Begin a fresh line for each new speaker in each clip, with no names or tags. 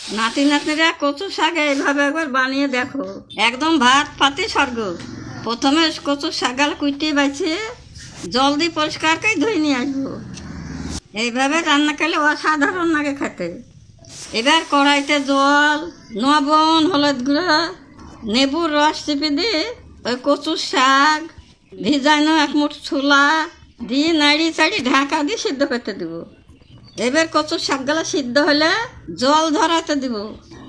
নাতি নাতনিরা কচু শাক এইভাবে একবার বানিয়ে দেখো, একদম ভাত পাতি স্বর্গ। প্রথমে কচু শাকাল কুইটিয়ে বাইছে জল দিয়ে পরিষ্কার করে ধুয়ে নিয়ে আসবো। এইভাবে রান্না করলে অসাধারণ লাগে খেতে। এবার কড়াইতে জল, লবণ, হলুদ গুঁড়ো, নেবুর রস চিপে দিয়ে ওই কচুর শাক ভিজানো এক মুঠ ছোলা দিয়ে নাড়ি চাড়ি ঢাকা দিয়ে সিদ্ধ করতে দেবো। এবার কচুর শাকগুলো সিদ্ধ হলে জল ধরাতে দিব।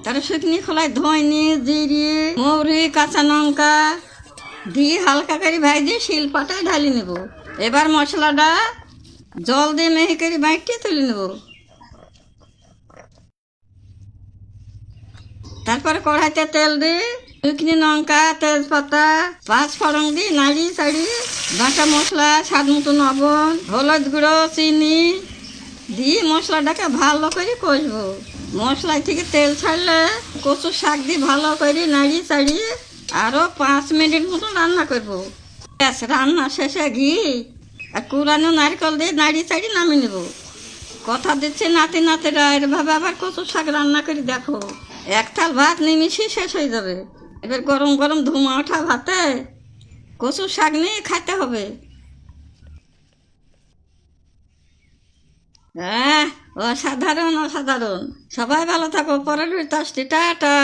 তার শুকনি খোলায় ধইনি, জিরি, মৌরি, কাঁচা লঙ্কা দিয়ে হালকা করে ভাজে শিলপাটায় ঢালি নেব। এবার মশলাটা জল দিয়ে মেহে করে বাইটিয়ে তুলে নেব। তারপরে কড়াইতে তেল দিয়ে শুকনি লঙ্কা, তেজপাতা, পাঁচ ফোড়ন দিয়ে নাড়ি চাড়ি বাটা মশলা, স্বাদ মতো লবণ, হলুদ গুঁড়ো, চিনি দিয়ে মশলাটাকে ভালো করে কষবো। মশলা থেকে তেল ছাড়লে কচু শাক দিয়ে ভালো করে নাড়ি চাড়ি আরও 5 মিনিট মতো রান্না করবো। ব্যাস, রান্না শেষে ঘি আর কুড়ানো নারকেল দিয়ে নাড়ি চাড়ি নামিয়ে নেব। কথা দিচ্ছে নাতি নাতিরা এভাবে আবার কচু শাক রান্না করে দেখো, এক থাল ভাত নিমিশে শেষ হয়ে যাবে। এবার গরম গরম ধুমা ওঠা ভাতে কচু শাক নিয়ে খাইতে হবে। হ্যাঁ, অসাধারণ অসাধারণ। সবাই ভালো থাকো, পরের ভিডিওতে আসছি, টাটা।